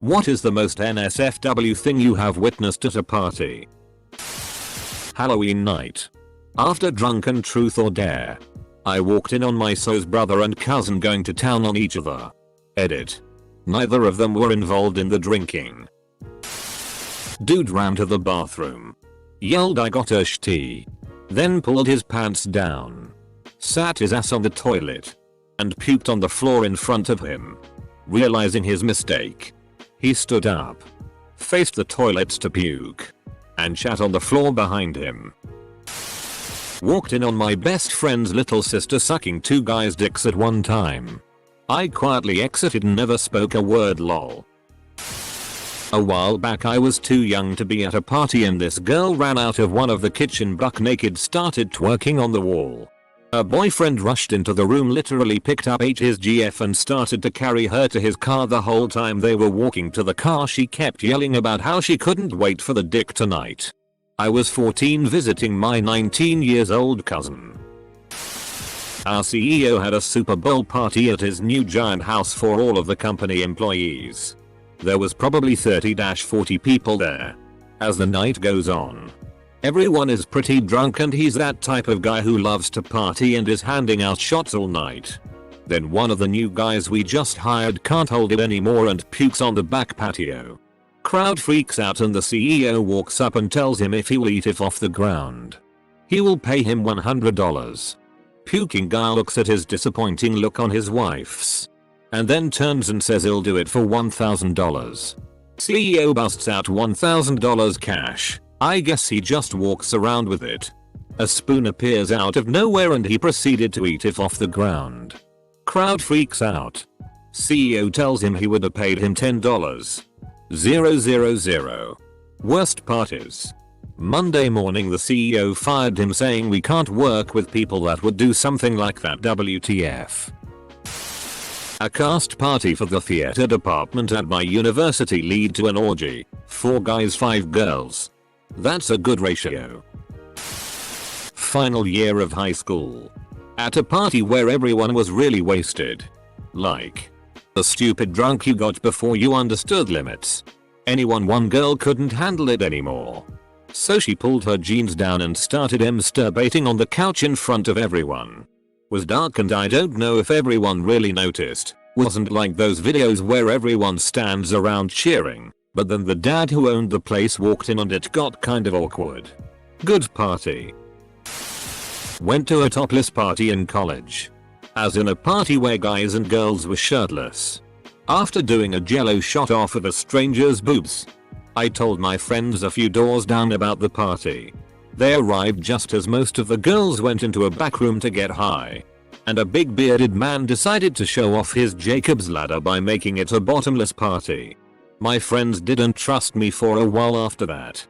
What is the most NSFW thing you have witnessed at a party? Halloween night. After drunken truth or dare. I walked in on my so's brother and cousin going to town on each other. Edit. Neither of them were involved in the drinking. Dude ran to the bathroom. Yelled I got a sh*t. Then pulled his pants down. Sat his ass on the toilet. And puked on the floor in front of him. Realizing his mistake. He stood up. Faced the toilets to puke. And shat on the floor behind him. Walked in on my best friend's little sister sucking two guys' dicks at one time. I quietly exited and never spoke a word lol. A while back I was too young to be at a party and this girl ran out of one of the kitchen buck naked, started twerking on the wall. Her boyfriend rushed into the room, literally picked up his GF and started to carry her to his car. The whole time they were walking to the car she kept yelling about how she couldn't wait for the dick tonight. I was 14 visiting my 19 years old cousin. Our CEO had a Super Bowl party at his new giant house for all of the company employees. There was probably 30-40 people there. As the night goes on, everyone is pretty drunk and he's that type of guy who loves to party and is handing out shots all night. Then one of the new guys we just hired can't hold it anymore and pukes on the back patio. Crowd freaks out and the CEO walks up and tells him if he will eat it off the ground, he will pay him $100. Puking guy looks at his disappointing look on his wife's and then turns and says he'll do it for $1,000. CEO busts out $1,000 cash. I guess he just walks around with it. A spoon appears out of nowhere and he proceeded to eat it off the ground. Crowd freaks out. CEO tells him he would have paid him $10. 000. Worst part is, Monday morning the CEO fired him saying we can't work with people that would do something like that. WTF. A cast party for the theater department at my university lead to an orgy. 4 guys 5 girls. That's a good ratio. Final year of high school. At a party where everyone was really wasted. Like the stupid drunk you got before you understood limits. One girl couldn't handle it anymore. So she pulled her jeans down and started masturbating on the couch in front of everyone. Was dark and I don't know if everyone really noticed. Wasn't like those videos where everyone stands around cheering. But then the dad who owned the place walked in and it got kind of awkward. Good party. Went to a topless party in college. As in a party where guys and girls were shirtless. After doing a jello shot off of a stranger's boobs, I told my friends a few doors down about the party. They arrived just as most of the girls went into a back room to get high. And a big bearded man decided to show off his Jacob's ladder by making it a bottomless party. My friends didn't trust me for a while after that.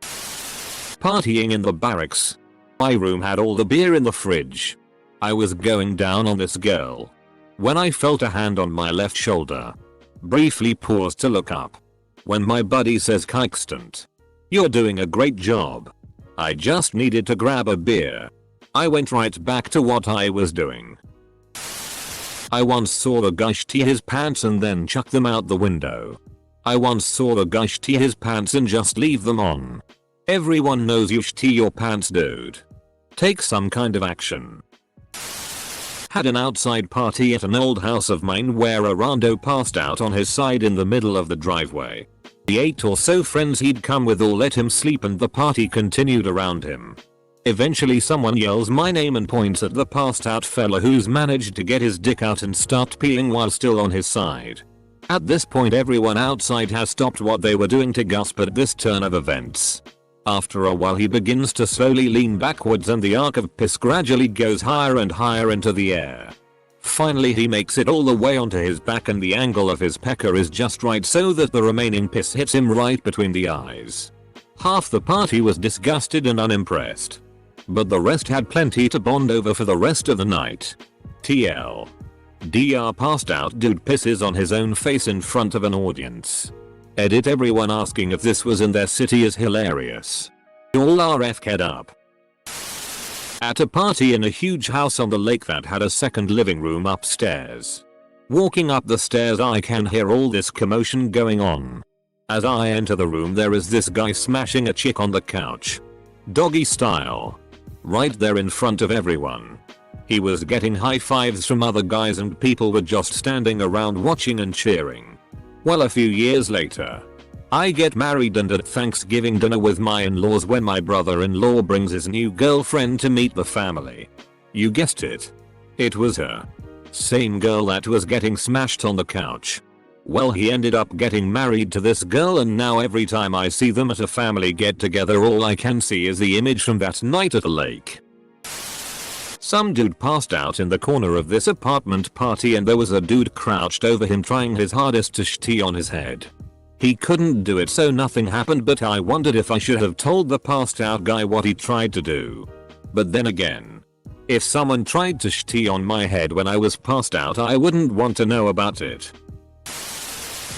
Partying in the barracks. My room had all the beer in the fridge. I was going down on this girl when I felt a hand on my left shoulder. Briefly paused to look up. When my buddy says "Kykestant, you're doing a great job." I just needed to grab a beer. I went right back to what I was doing. I once saw a guy sh*t his pants and then chuck them out the window. I once saw a guy sh*t his pants and just leave them on. Everyone knows you sh*t your pants, dude. Take some kind of action. Had an outside party at an old house of mine where a rando passed out on his side in the middle of the driveway. The 8 or so friends he'd come with all let him sleep and the party continued around him. Eventually someone yells my name and points at the passed out fella who's managed to get his dick out and start peeing while still on his side. At this point everyone outside has stopped what they were doing to gasp at this turn of events. After a while he begins to slowly lean backwards and the arc of piss gradually goes higher and higher into the air. Finally he makes it all the way onto his back and the angle of his pecker is just right so that the remaining piss hits him right between the eyes. Half the party was disgusted and unimpressed. But the rest had plenty to bond over for the rest of the night. TL. DR passed out dude pisses on his own face in front of an audience. Edit everyone asking if this was in their city is hilarious. All RFK'd up. At a party in a huge house on the lake that had a second living room upstairs. Walking up the stairs I can hear all this commotion going on. As I enter the room there is this guy smashing a chick on the couch. Doggy style. Right there in front of everyone. He was getting high fives from other guys and people were just standing around watching and cheering. Well, a few years later, I get married and at Thanksgiving dinner with my in-laws when my brother-in-law brings his new girlfriend to meet the family. You guessed it. It was her. Same girl that was getting smashed on the couch. Well, he ended up getting married to this girl and now every time I see them at a family get together all I can see is the image from that night at the lake. Some dude passed out in the corner of this apartment party and there was a dude crouched over him trying his hardest to sh-tee on his head. He couldn't do it so nothing happened, but I wondered if I should have told the passed out guy what he tried to do. But then again, if someone tried to sh-tee on my head when I was passed out I wouldn't want to know about it.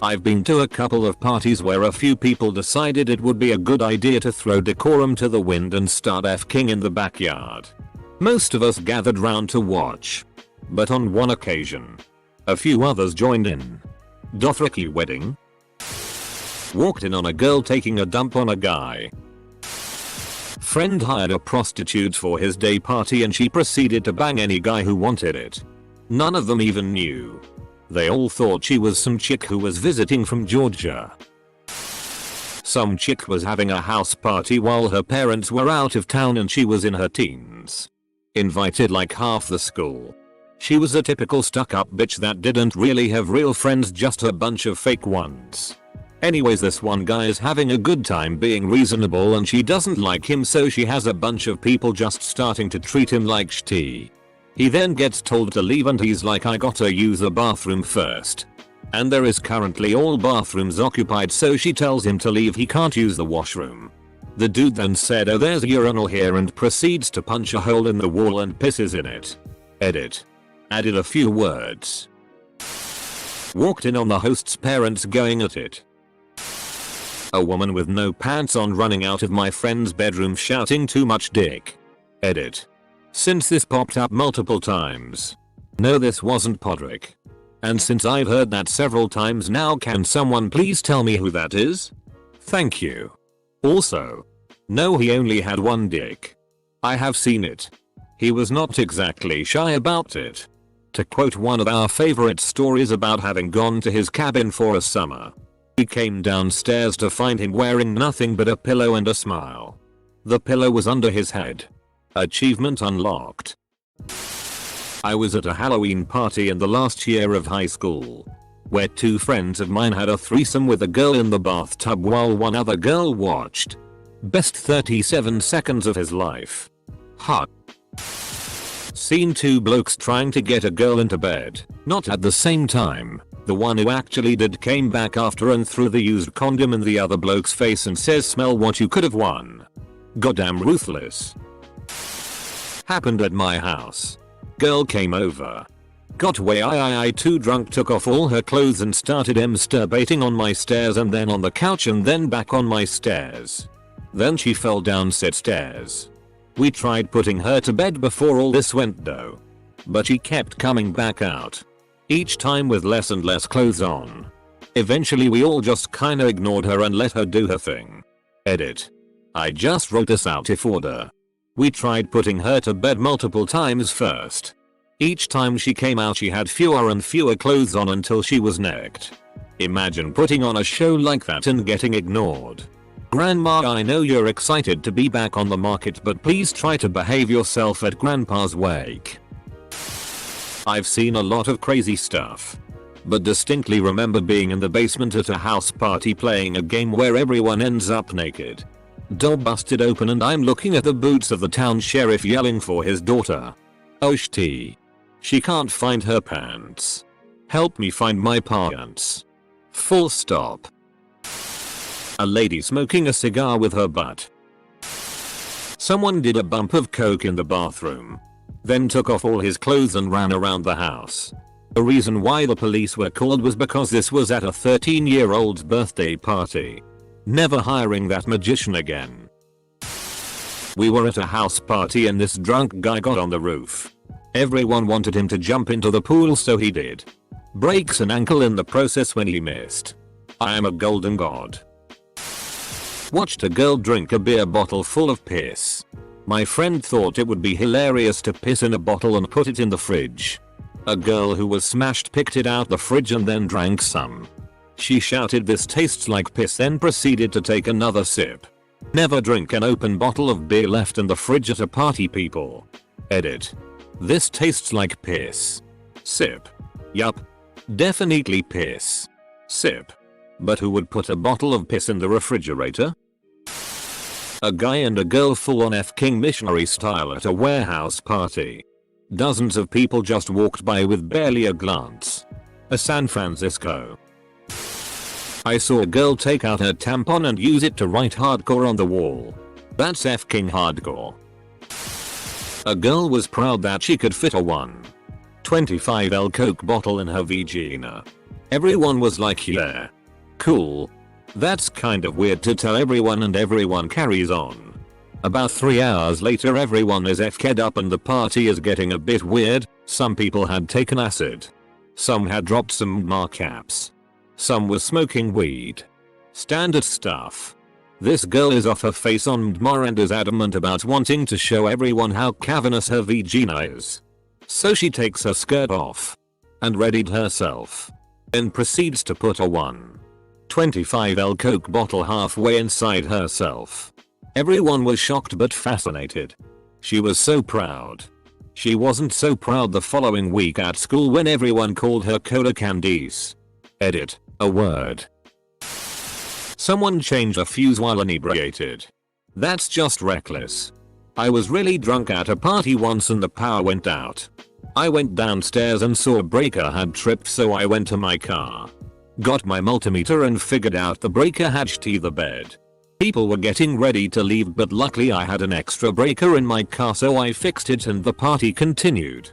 I've been to a couple of parties where a few people decided it would be a good idea to throw decorum to the wind and start f-king in the backyard. Most of us gathered round to watch. But on one occasion, a few others joined in. Dothraki wedding. Walked in on a girl taking a dump on a guy. Friend hired a prostitute for his day party and she proceeded to bang any guy who wanted it. None of them even knew. They all thought she was some chick who was visiting from Georgia. Some chick was having a house party while her parents were out of town and she was in her teens. Invited like half the school. She was a typical stuck-up bitch that didn't really have real friends, just a bunch of fake ones. Anyways, this one guy is having a good time being reasonable and she doesn't like him, so she has a bunch of people just starting to treat him like sh-tee. He then gets told to leave and he's like, I gotta use the bathroom first. And there is currently all bathrooms occupied, so she tells him to leave, he can't use the washroom. The dude then said, oh there's a urinal here, and proceeds to punch a hole in the wall and pisses in it. Edit. Added a few words. Walked in on the host's parents going at it. A woman with no pants on running out of my friend's bedroom shouting too much dick. Edit. Since this popped up multiple times. No, this wasn't Podrick. And since I've heard that several times now, can someone please tell me who that is? Thank you. Also, no, he only had one dick. I have seen it. He was not exactly shy about it. To quote one of our favorite stories about having gone to his cabin for a summer. We came downstairs to find him wearing nothing but a pillow and a smile. The pillow was under his head. Achievement unlocked. I was at a Halloween party in the last year of high school, where two friends of mine had a threesome with a girl in the bathtub while one other girl watched. Best 37 seconds of his life. Hot. Seen two blokes trying to get a girl into bed, not at the same time. The one who actually did came back after and threw the used condom in the other bloke's face and says, smell what you could have won. Goddamn ruthless. Happened at my house. Girl came over. Got way I too drunk, took off all her clothes and started masturbating on my stairs and then on the couch and then back on my stairs. Then she fell down said stairs. We tried putting her to bed before all this went though. But she kept coming back out. Each time with less and less clothes on. Eventually we all just kinda ignored her and let her do her thing. Edit. I just wrote this out if order. We tried putting her to bed multiple times first. Each time she came out she had fewer and fewer clothes on until she was naked. Imagine putting on a show like that and getting ignored. Grandma, I know you're excited to be back on the market, but please try to behave yourself at Grandpa's wake. I've seen a lot of crazy stuff, but distinctly remember being in the basement at a house party playing a game where everyone ends up naked. Door busted open and I'm looking at the boots of the town sheriff yelling for his daughter. Oh sh-tee. She can't find her pants. Help me find my pants. Full stop. A lady smoking a cigar with her butt. Someone did a bump of coke in the bathroom. Then took off all his clothes and ran around the house. The reason why the police were called was because this was at a 13-year-old's birthday party. Never hiring that magician again. We were at a house party and this drunk guy got on the roof. Everyone wanted him to jump into the pool, so he did. Breaks an ankle in the process when he missed. I am a golden god. Watched a girl drink a beer bottle full of piss. My friend thought it would be hilarious to piss in a bottle and put it in the fridge. A girl who was smashed picked it out the fridge and then drank some. She shouted, "This tastes like piss," then proceeded to take another sip. Never drink an open bottle of beer left in the fridge at a party, people. Edit. This tastes like piss. Sip. Yup. Definitely piss. Sip. But who would put a bottle of piss in the refrigerator? A guy and a girl full on F-King missionary style at a warehouse party. Dozens of people just walked by with barely a glance. A San Francisco. I saw a girl take out her tampon and use it to write hardcore on the wall. That's F-King hardcore. A girl was proud that she could fit a 1.25L Coke bottle in her vagina. Everyone was like, yeah. Cool. That's kind of weird to tell everyone, and everyone carries on. About 3 hours later, everyone is F-ked up and the party is getting a bit weird. Some people had taken acid. Some had dropped some marcaps. Some were smoking weed. Standard stuff. This girl is off her face on MDMA and is adamant about wanting to show everyone how cavernous her vagina is. So she takes her skirt off and readied herself. Then proceeds to put a 1.25L Coke bottle halfway inside herself. Everyone was shocked but fascinated. She was so proud. She wasn't so proud the following week at school when everyone called her Cola Candice. Edit. A word. Someone changed a fuse while inebriated. That's just reckless. I was really drunk at a party once and the power went out. I went downstairs and saw a breaker had tripped, so I went to my car. Got my multimeter and figured out the breaker had shit the bed. People were getting ready to leave, but luckily I had an extra breaker in my car, so I fixed it and the party continued.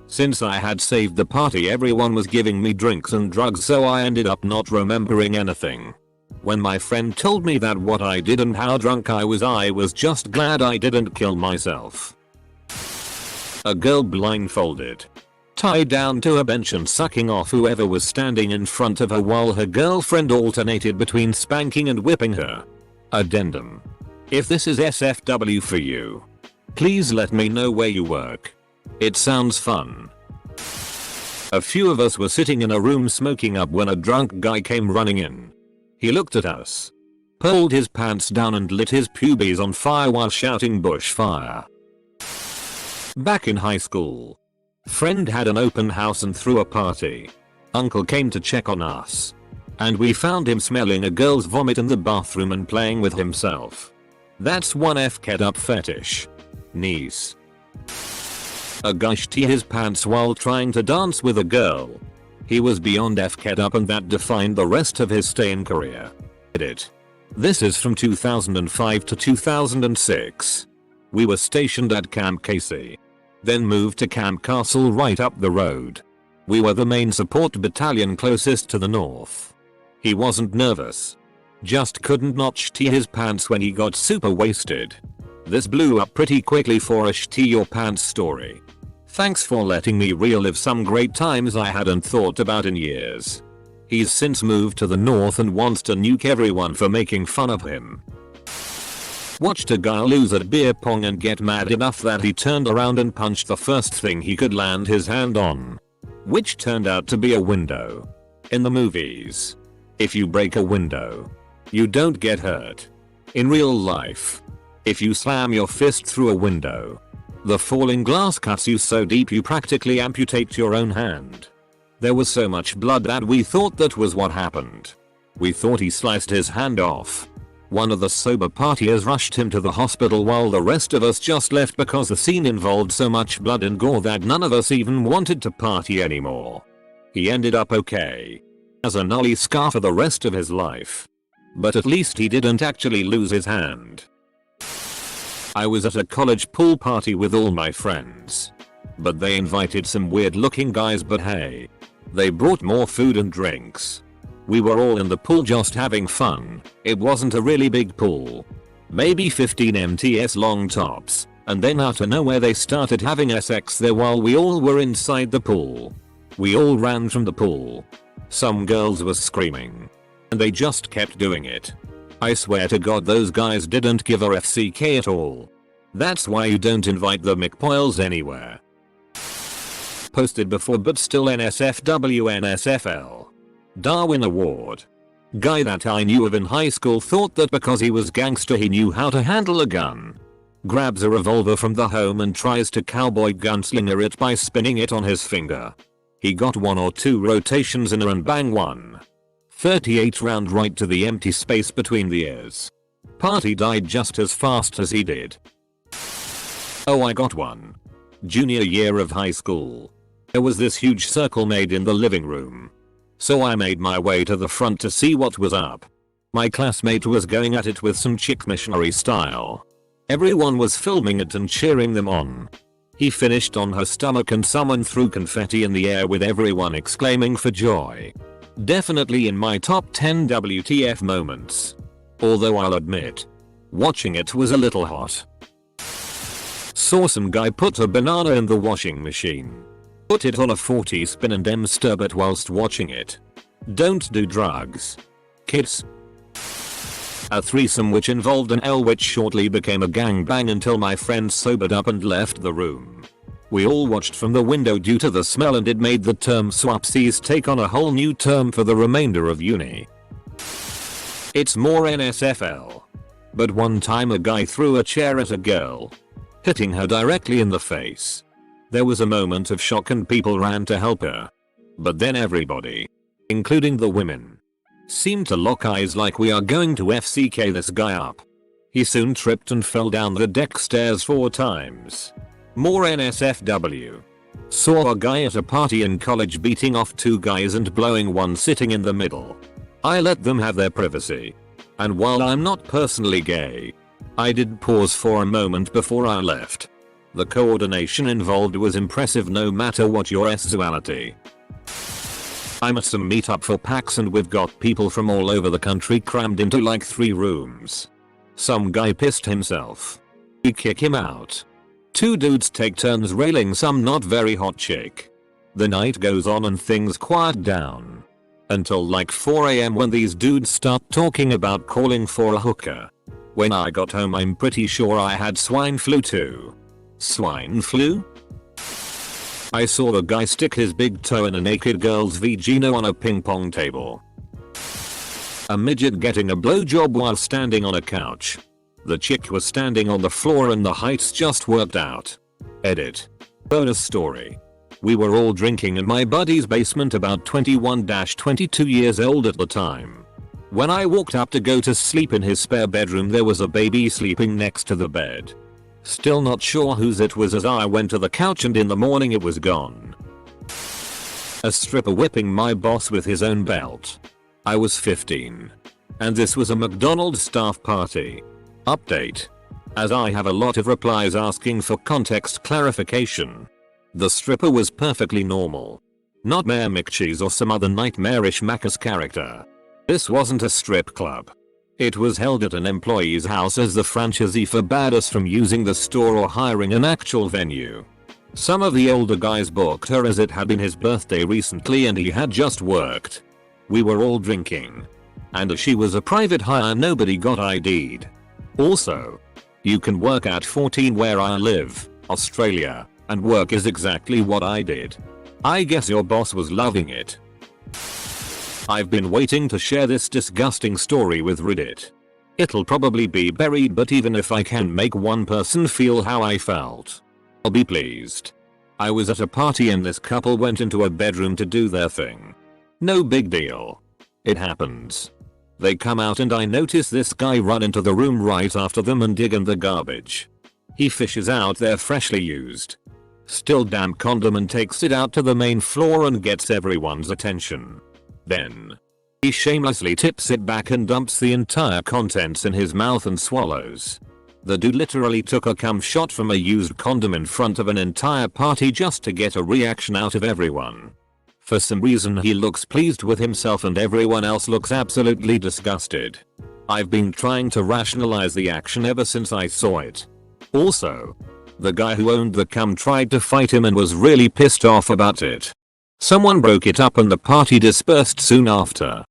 Since I had saved the party, everyone was giving me drinks and drugs, so I ended up not remembering anything. When my friend told me that what I did and how drunk I was just glad I didn't kill myself. A girl blindfolded, tied down to a bench and sucking off whoever was standing in front of her while her girlfriend alternated between spanking and whipping her. Addendum. If this is SFW for you, please let me know where you work. It sounds fun. A few of us were sitting in a room smoking up when a drunk guy came running in. He looked at us, pulled his pants down and lit his pubes on fire while shouting "Bushfire." Back in high school, friend had an open house and threw a party. Uncle came to check on us, and we found him smelling a girl's vomit in the bathroom and playing with himself. That's one F-ked up fetish. Niece. A guy shit his pants while trying to dance with a girl. He was beyond F-ked up, and that defined the rest of his stay-in career. Edit. This is from 2005 to 2006. We were stationed at Camp Casey. Then moved to Camp Castle right up the road. We were the main support battalion closest to the north. He wasn't nervous. Just couldn't not shit his pants when he got super wasted. This blew up pretty quickly for a shit your pants story. Thanks for letting me relive some great times I hadn't thought about in years. He's since moved to the north and wants to nuke everyone for making fun of him. Watched a guy lose at beer pong and get mad enough that he turned around and punched the first thing he could land his hand on, which turned out to be a window. In the movies, if you break a window, you don't get hurt. In real life, if you slam your fist through a window, the falling glass cuts you so deep you practically amputate your own hand. There was so much blood that we thought that was what happened. We thought he sliced his hand off. One of the sober partiers rushed him to the hospital while the rest of us just left because the scene involved so much blood and gore that none of us even wanted to party anymore. He ended up okay. As a nully scar for the rest of his life. But at least he didn't actually lose his hand. I was at a college pool party with all my friends. But they invited some weird looking guys, but hey, they brought more food and drinks. We were all in the pool just having fun. It wasn't a really big pool. Maybe 15 MTS long tops. And then out of nowhere they started having sex there while we all were inside the pool. We all ran from the pool. Some girls were screaming. And they just kept doing it. I swear to God those guys didn't give a FCK at all. That's why you don't invite the McPoyles anywhere. Posted before but still NSFW NSFL. Darwin Award. Guy that I knew of in high school thought that because he was gangster he knew how to handle a gun. Grabs a revolver from the home and tries to cowboy gunslinger it by spinning it on his finger. He got 1 or 2 rotations in and bang 138 round right to the empty space between the ears. Party died just as fast as he did. Oh, I got one. Junior year of high school. There was this huge circle made in the living room. So I made my way to the front to see what was up. My classmate was going at it with some chick missionary style. Everyone was filming it and cheering them on. He finished on her stomach and someone threw confetti in the air with everyone exclaiming for joy. Definitely in my top 10 WTF moments. Although I'll admit, watching it was a little hot. Saw some guy put a banana in the washing machine. Put it on a 40 spin and stir it whilst watching it. Don't do drugs. Kids. A threesome which involved an L which shortly became a gangbang until my friends sobered up and left the room. We all watched from the window due to the smell and it made the term swapsies take on a whole new term for the remainder of uni. It's more NSFL. But one time a guy threw a chair at a girl, hitting her directly in the face. There was a moment of shock and people ran to help her. But then everybody, including the women, seemed to lock eyes like we are going to FCK this guy up. He soon tripped and fell down the deck stairs 4 times. More NSFW. Saw a guy at a party in college beating off 2 guys and blowing one sitting in the middle. I let them have their privacy. And while I'm not personally gay, I did pause for a moment before I left. The coordination involved was impressive no matter what your sexuality. I'm at some meetup for PAX and we've got people from all over the country crammed into like 3 rooms. Some guy pissed himself. We kick him out. 2 dudes take turns railing some not very hot chick. The night goes on and things quiet down. Until like 4 AM when these dudes start talking about calling for a hooker. When I got home I'm pretty sure I had swine flu too. Swine flu? I saw the guy stick his big toe in a naked girl's vagina on a ping pong table. A midget getting a blowjob while standing on a couch. The chick was standing on the floor and the heights just worked out. Edit. Bonus story. We were all drinking in my buddy's basement about 21-22 years old at the time. When I walked up to go to sleep in his spare bedroom there was a baby sleeping next to the bed. Still not sure whose it was as I went to the couch and in the morning it was gone. A stripper whipping my boss with his own belt. I was 15. And this was a McDonald's staff party. Update. As I have a lot of replies asking for context clarification. The stripper was perfectly normal. Not Mayor McCheese or some other nightmarish Macca's character. This wasn't a strip club. It was held at an employee's house as the franchisee forbade us from using the store or hiring an actual venue. Some of the older guys booked her as it had been his birthday recently and he had just worked. We were all drinking. And as she was a private hire nobody got ID'd. Also, you can work at 14 where I live, Australia, and work is exactly what I did. I guess your boss was loving it. I've been waiting to share this disgusting story with Reddit. It'll probably be buried but even if I can make one person feel how I felt, I'll be pleased. I was at a party and this couple went into a bedroom to do their thing. No big deal. It happens. They come out and I notice this guy run into the room right after them and dig in the garbage. He fishes out their freshly used, still damp condom and takes it out to the main floor and gets everyone's attention. Then, he shamelessly tips it back and dumps the entire contents in his mouth and swallows. The dude literally took a cum shot from a used condom in front of an entire party just to get a reaction out of everyone. For some reason he looks pleased with himself and everyone else looks absolutely disgusted. I've been trying to rationalize the action ever since I saw it. Also, the guy who owned the cum tried to fight him and was really pissed off about it. Someone broke it up and the party dispersed soon after.